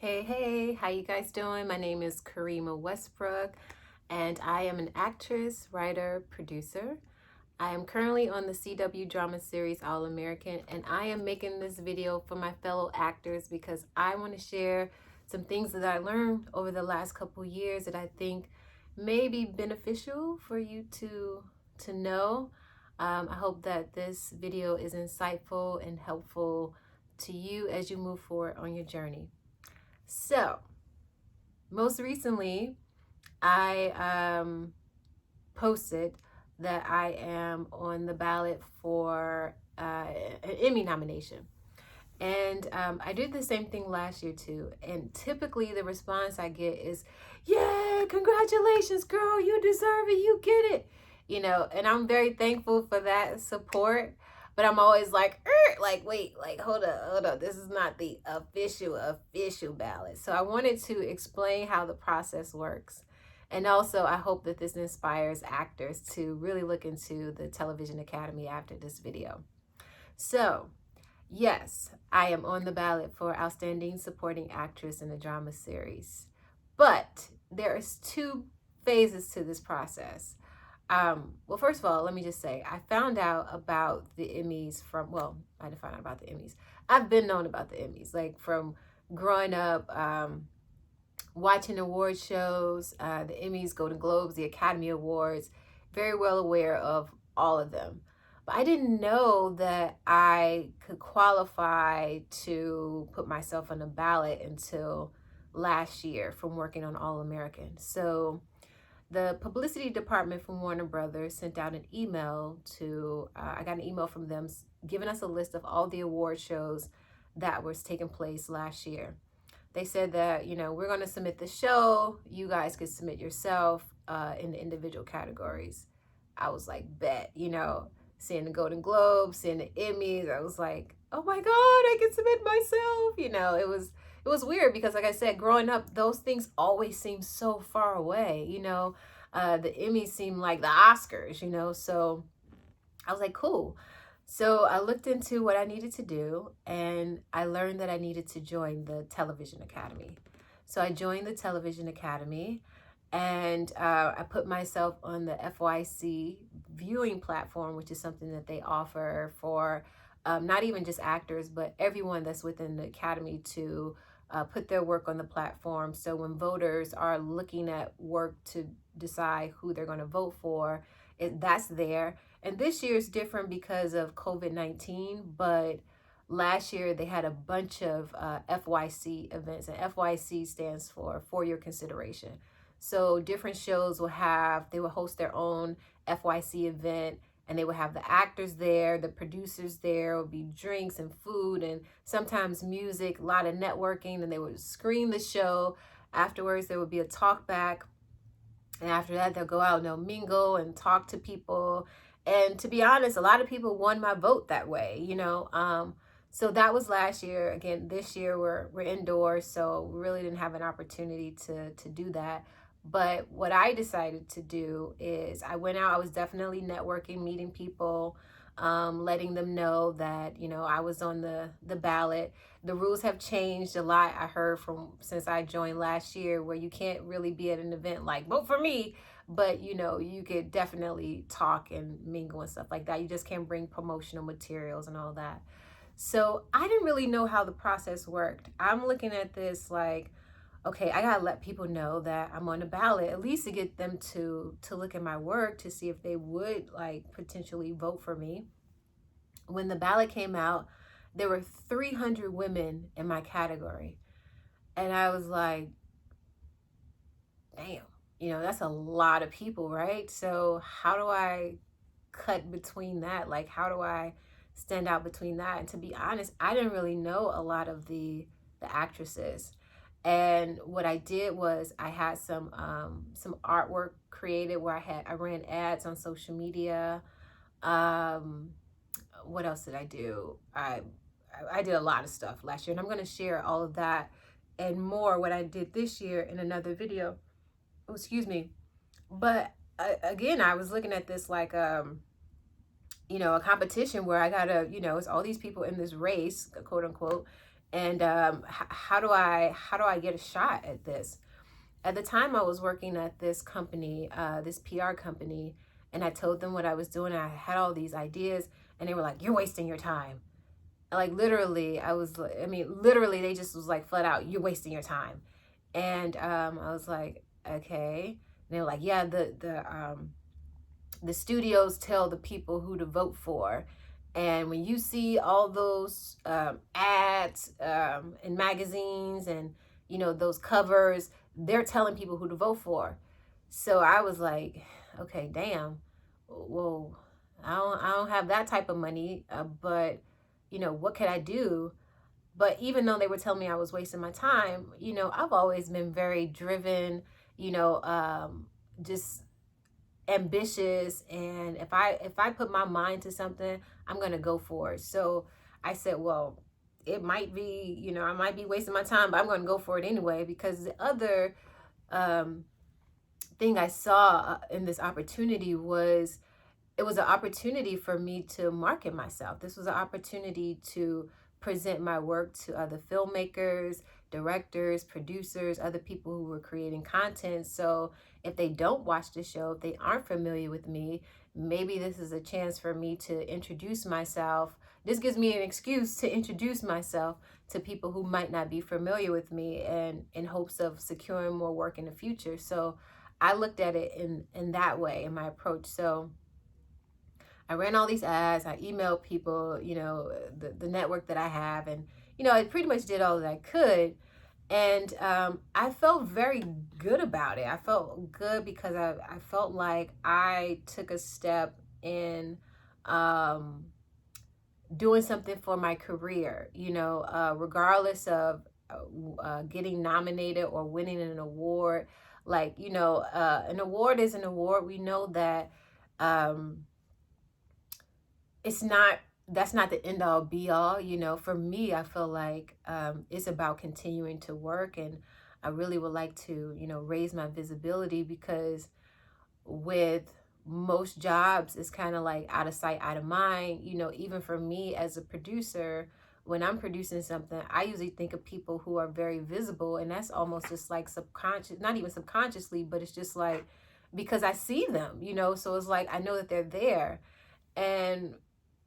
Hey, how you guys doing? My name is Karima Westbrook, and I am an actress, writer, producer. I am currently on the CW drama series All American, and I am making this video for my fellow actors because I want to share some things that I learned over the last couple years that I think may be beneficial for you to know. I hope that this video is insightful and helpful to you as you move forward on your journey. So, most recently, I posted that I am on the ballot for an Emmy nomination. And I did the same thing last year too. And typically, the response I get is, "Yeah, congratulations, girl, you deserve it, you get it." And I'm very thankful for that support. But I'm always like, wait, hold up. This is not the official ballot. So I wanted to explain how the process works. And also, I hope that this inspires actors to really look into the Television Academy after this video. So, yes, I am on the ballot for Outstanding Supporting Actress in a Drama Series. But there is two phases to this process. Well, first of all, let me just say, I found out about the Emmys I didn't find out about the Emmys. I've been known about the Emmys, like from growing up, watching award shows, the Emmys, Golden Globes, the Academy Awards, very well aware of all of them. But I didn't know that I could qualify to put myself on the ballot until last year from working on All American. So the publicity department from Warner Brothers sent out an email I got an email from them giving us a list of all the award shows that was taking place last year. They said that, we're going to submit the show. You guys could submit yourself in the individual categories. I was like, bet, seeing the Golden Globes, seeing the Emmys. I was like, oh my God, I can submit myself. It was weird because, like I said, growing up, those things always seem so far away. The Emmys seem like the Oscars. So I was like, cool. So I looked into what I needed to do, and I learned that I needed to join the Television Academy. So I joined the Television Academy, and I put myself on the FYC viewing platform, which is something that they offer for not even just actors, but everyone that's within the Academy to put their work on the platform. So when voters are looking at work to decide who they're going to vote for, that's there. And this year is different because of COVID-19, but last year they had a bunch of FYC events, and FYC stands for your consideration. So different shows will host their own FYC event, and they will have the actors there, the producers there, will be drinks and food and sometimes music, a lot of networking, and they would screen the show. Afterwards, there would be a talk back. And after that, they'll go out and they'll mingle and talk to people. And to be honest, a lot of people won my vote that way. So that was last year. Again, this year we're indoors, so we really didn't have an opportunity to do that. But what I decided to do is I went out. I was definitely networking, meeting people, letting them know that I was on the ballot. The rules have changed a lot. I heard from since I joined last year, where you can't really be at an event like vote for me, but you could definitely talk and mingle and stuff like that. You just can't bring promotional materials and all that. So I didn't really know how the process worked. I'm looking at this like, okay, I gotta let people know that I'm on the ballot, at least to get them to look at my work to see if they would like potentially vote for me. When the ballot came out, there were 300 women in my category. And I was like, damn, that's a lot of people, right? So how do I cut between that? Like, how do I stand out between that? And to be honest, I didn't really know a lot of the actresses. And what I did was I had some artwork created where I ran ads on social media. What else did I do? I did a lot of stuff last year, and I'm going to share all of that and more what I did this year in another video. Oh, excuse me. But again, I was looking at this like a competition where I gotta, it's all these people in this race, quote unquote, And how do I get a shot at this? At the time, I was working at this company, this PR company, and I told them what I was doing. I had all these ideas, and they were like, "You're wasting your time." Like literally, literally, they just was like flat out, "You're wasting your time." And I was like, "Okay." And they were like, "Yeah, the studios tell the people who to vote for, and when you see all those ads in magazines and those covers, they're telling people who to vote for." So I was like, okay, damn. Well, I don't have that type of money, but what could I do? But even though they were telling me I was wasting my time, I've always been very driven, just ambitious, and if I put my mind to something, I'm going to go for it. So I said, well, it might be, I might be wasting my time, but I'm going to go for it anyway, because the other um thing I saw in this opportunity was, it was an opportunity for me to market myself. This was an opportunity to present my work to other filmmakers, directors, producers, other people who were creating content. So if they don't watch the show, if they aren't familiar with me, maybe this is a chance for me to introduce myself. This gives me an excuse to introduce myself to people who might not be familiar with me, and in hopes of securing more work in the future. So I looked at it in that way in my approach. So I ran all these ads. I emailed people, the network that I have, and I pretty much did all that I could. And I felt very good about it. I felt good because I felt like I took a step in um, doing something for my career. Regardless of getting nominated or winning an award. Like, an award is an award. We know that. It's not That's not the end all be all. For me, I feel like it's about continuing to work, and I really would like to raise my visibility, because with most jobs, it's kind of like out of sight, out of mind. Even for me as a producer, when I'm producing something, I usually think of people who are very visible, and that's almost just like subconscious, not even subconsciously, but it's just like because I see them, so it's like I know that they're there. And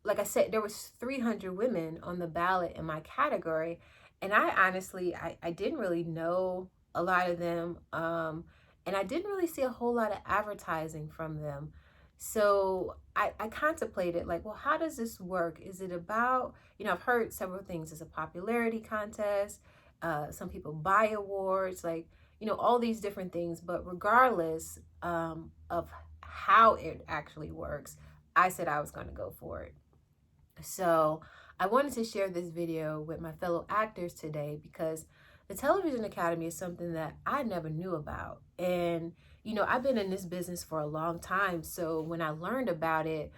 like I said, there was 300 women on the ballot in my category, and I honestly, I didn't really know a lot of them, and I didn't really see a whole lot of advertising from them. So I contemplated, like, well, how does this work? Is it about, I've heard several things. It's a popularity contest. Some people buy awards, like, all these different things. But regardless of how it actually works, I said I was going to go for it. So I wanted to share this video with my fellow actors today, because the Television Academy is something that I never knew about. And, I've been in this business for a long time. So when I learned about it,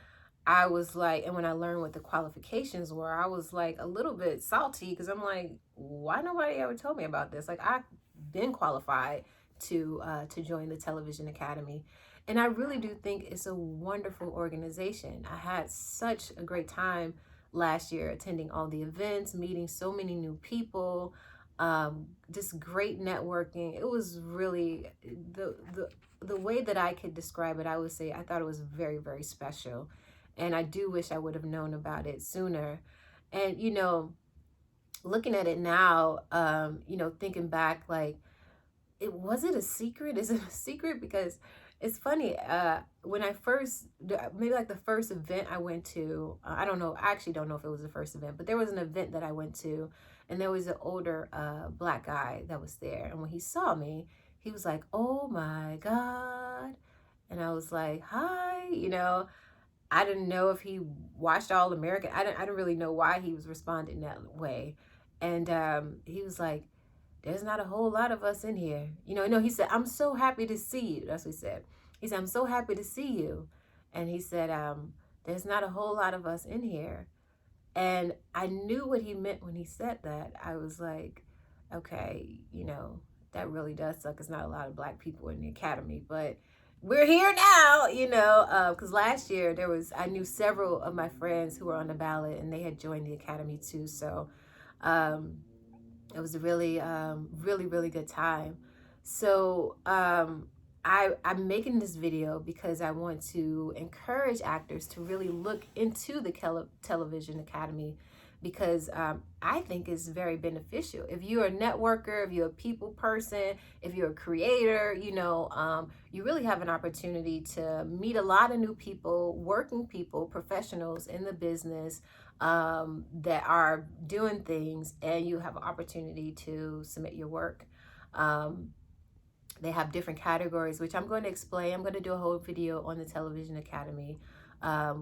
I was like, and when I learned what the qualifications were, I was like a little bit salty, because I'm like, why nobody ever told me about this? Like, I've been qualified to join the Television Academy. And I really do think it's a wonderful organization. I had such a great time last year attending all the events, meeting so many new people, just great networking. It was really the way that I could describe it. I would say I thought it was very, very special, and I do wish I would have known about it sooner. And looking at it now, thinking back, like, was it a secret? Is it a secret? Because it's funny. When I first, maybe like the first event I went to, I don't know. I actually don't know if it was the first event, but there was an event that I went to, and there was an older black guy that was there. And when he saw me, he was like, "Oh my God." And I was like, "Hi." I didn't know if he watched All American. I didn't really know why he was responding that way. And he was like, "There's not a whole lot of us in here." No, he said, "I'm so happy to see you." That's what he said. He said, "I'm so happy to see you." And he said, "There's not a whole lot of us in here." And I knew what he meant when he said that. I was like, okay, that really does suck. It's not a lot of black people in the academy, but we're here now, because last year I knew several of my friends who were on the ballot, and they had joined the academy too. So, It was a really, really good time. So I'm making this video because I want to encourage actors to really look into the Television Academy, because I think it's very beneficial. If you're a networker, if you're a people person, if you're a creator, you really have an opportunity to meet a lot of new people, working people, professionals in the business, that are doing things, and you have an opportunity to submit your work. Um, they have different categories, which I'm going to explain. I'm going to do a whole video on the Television Academy,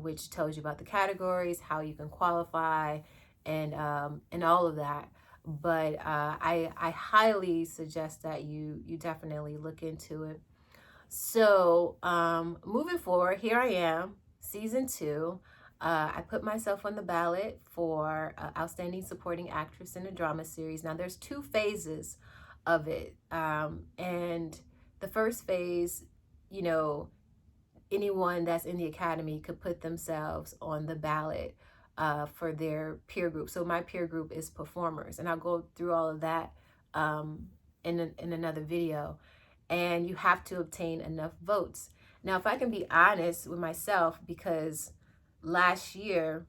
which tells you about the categories, how you can qualify, and all of that. But I highly suggest that you definitely look into it. So moving forward, here I am, season 2. I put myself on the ballot for Outstanding Supporting Actress in a Drama Series. Now, there's 2 phases of it. And the first phase, you know, anyone that's in the Academy could put themselves on the ballot for their peer group. So my peer group is performers, and I'll go through all of that in another video. And you have to obtain enough votes. Now, if I can be honest with myself, because last year,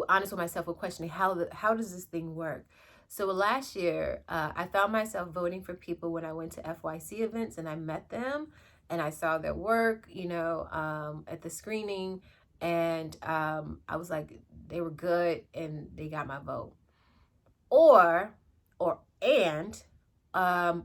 honest with myself with questioning how does this thing work. So last year, I found myself voting for people when I went to FYC events and I met them and I saw their work, at the screening, and I was like, they were good and they got my vote. Or and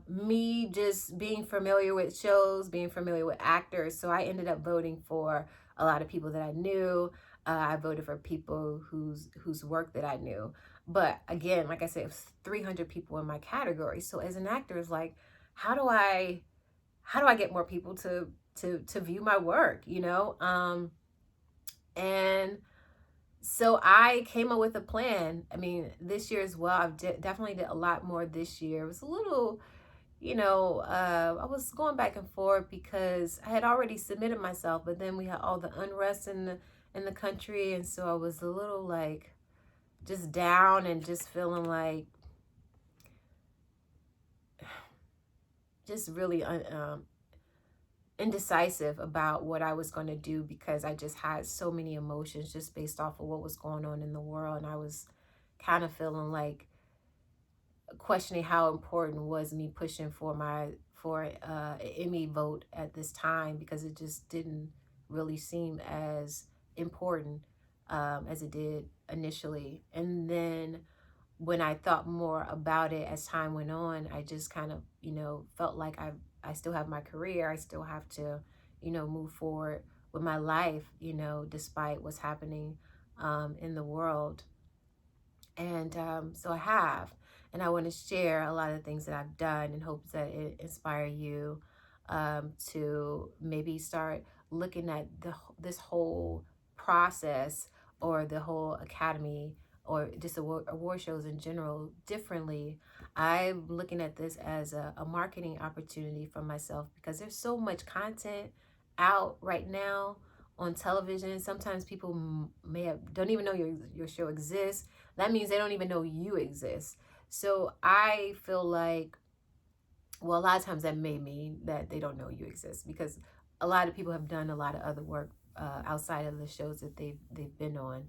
me just being familiar with shows, being familiar with actors. So I ended up voting for a lot of people that I knew. I voted for people whose work that I knew. But again, like I said, it was 300 people in my category. So as an actor, it's like, how do I get more people to view my work, And so I came up with a plan. I mean, this year as well, I've definitely did a lot more this year. It was a little, I was going back and forth because I had already submitted myself, but then we had all the unrest in the country, and so I was a little like just down and just feeling like just really indecisive about what I was going to do, because I just had so many emotions just based off of what was going on in the world, and I was kind of feeling like questioning how important was me pushing for an Emmy vote at this time, because it just didn't really seem as important as it did initially. And then when I thought more about it as time went on, I just kind of, felt like I still have my career. I still have to, move forward with my life, despite what's happening in the world. And so I have, and I want to share a lot of things that I've done in hopes that it inspire you to maybe start looking at this whole process, or the whole academy, or just award shows in general differently. I'm looking at this as a marketing opportunity for myself, because there's so much content out right now on television. Sometimes people don't even know your show exists. That means they don't even know you exist. So I feel like, well, a lot of times that may mean that they don't know you exist, because a lot of people have done a lot of other work outside of the shows that they've been on.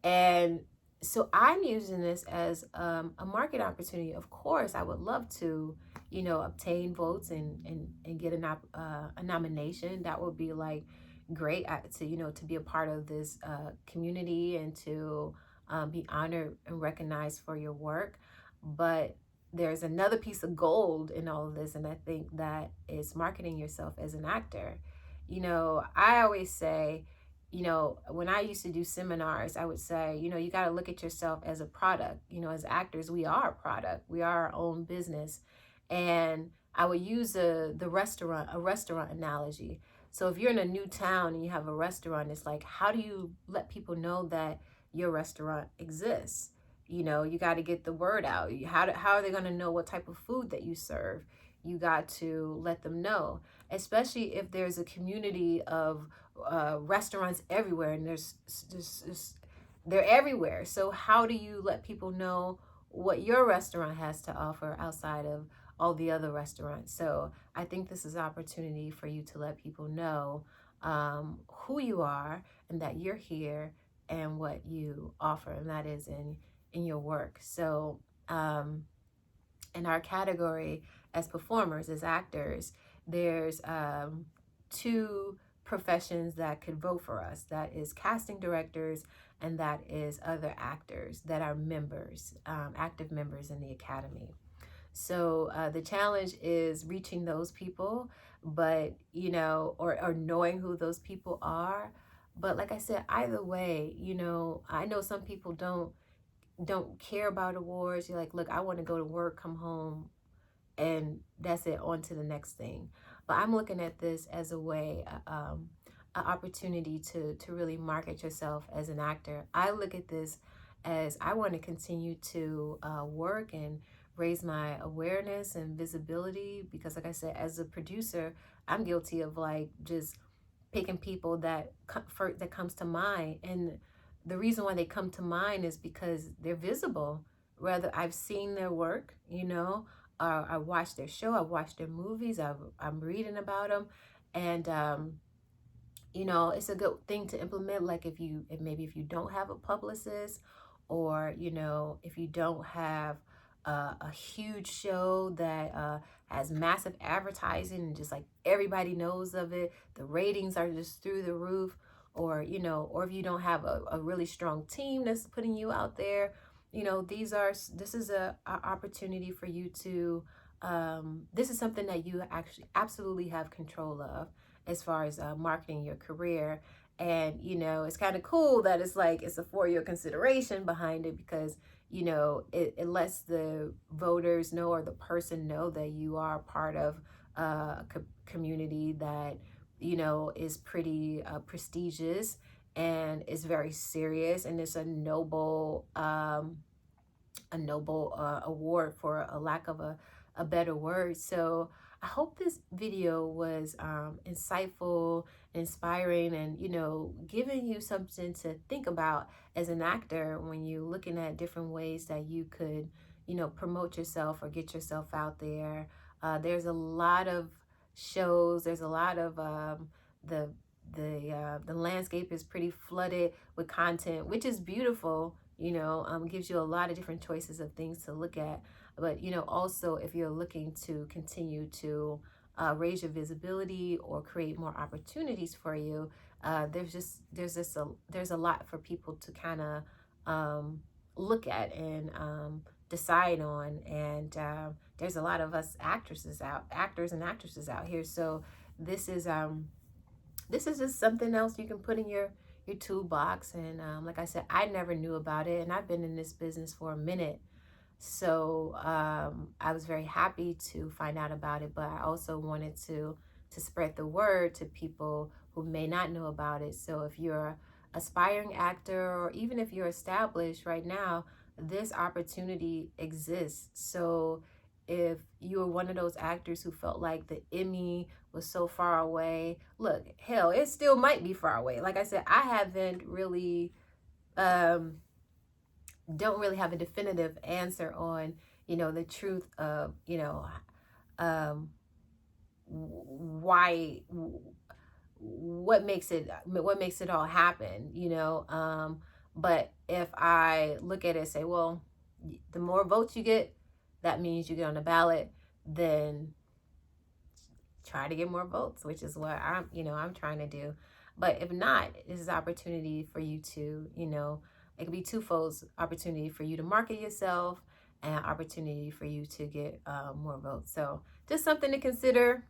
And so I'm using this as a market opportunity. Of course, I would love to, obtain votes and get a nomination. That would be like great to be a part of this community, and to be honored and recognized for your work. But there's another piece of gold in all of this, and I think that is marketing yourself as an actor. I always say, when I used to do seminars, I would say, you got to look at yourself as a product. As actors, we are a product. We are our own business. And I would use a restaurant analogy. So if you're in a new town and you have a restaurant, it's like, how do you let people know that your restaurant exists? You got to get the word out. How are they going to know what type of food that you serve? You got to let them know, especially if there's a community of restaurants everywhere, and there's they're everywhere. So how do you let people know what your restaurant has to offer outside of all the other restaurants? So I think this is an opportunity for you to let people know who you are and that you're here and what you offer, and that is in your work. So in our category as performers, as actors, there's two professions that could vote for us. That is casting directors, and that is other actors that are members, active members in the academy. So the challenge is reaching those people, but or knowing who those people are. But like I said, either way, I know some people don't care about awards. You're like, look, I want to go to work, come home, and that's it, on to the next thing. But I'm looking at this as a way, an opportunity to really market yourself as an actor. I look at this as I want to continue to work and raise my awareness and visibility, because like I said, as a producer, I'm guilty of like just picking people that that comes to mind. And the reason why they come to mind is because they're visible. Rather, I've seen their work, I watched their show, I watched their movies, I'm reading about them. And it's a good thing to implement, like if you don't have a publicist, or if you don't have a huge show that has massive advertising and just like everybody knows of it, the ratings are just through the roof, or or if you don't have a really strong team that's putting you out there. This is a opportunity for you to this is something that you actually absolutely have control of, as far as marketing your career. And it's kind of cool that it's like it's a 4-year consideration behind it, because it lets the voters know, or the person know, that you are part of a community that is pretty prestigious, and is very serious, and it's a noble award, for a lack of a better word. So I hope this video was insightful, inspiring, and giving you something to think about as an actor when you're looking at different ways that you could promote yourself or get yourself out there. There's a lot of shows. There's a lot of the landscape is pretty flooded with content, which is beautiful. Gives you a lot of different choices of things to look at. But also, if you're looking to continue to raise your visibility or create more opportunities for you, there's a lot for people to kind of look at and decide on. And there's a lot of us actors and actresses out here. So this is just something else you can put in your toolbox. And like I said, I never knew about it, and I've been in this business for a minute. So I was very happy to find out about it, but I also wanted to spread the word to people who may not know about it. So if you're an aspiring actor, or even if you're established right now, this opportunity exists. So if you were one of those actors who felt like the Emmy was so far away, look, hell, it still might be far away. Like I said, I haven't really don't really have a definitive answer on the truth of why, what makes it all happen. But if I look at it and say, well, the more votes you get, that means you get on the ballot, then try to get more votes, which is what I'm trying to do. But if not, this is an opportunity for you to, it could be twofold: opportunity for you to market yourself, and opportunity for you to get more votes. So just something to consider.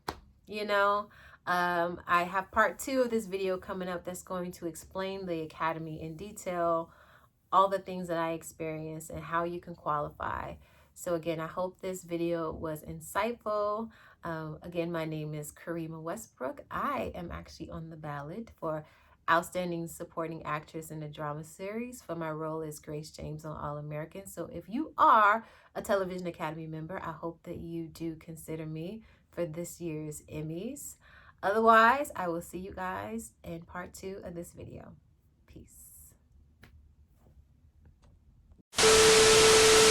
I have part 2 of this video coming up that's going to explain the academy in detail, all the things that I experienced, and how you can qualify. So again, I hope this video was insightful. Again, my name is Karima Westbrook. I am actually on the ballot for Outstanding Supporting Actress in a Drama Series for my role as Grace James on All American. So if you are a Television Academy member, I hope that you do consider me for this year's Emmys. Otherwise, I will see you guys in part 2 of this video. Peace.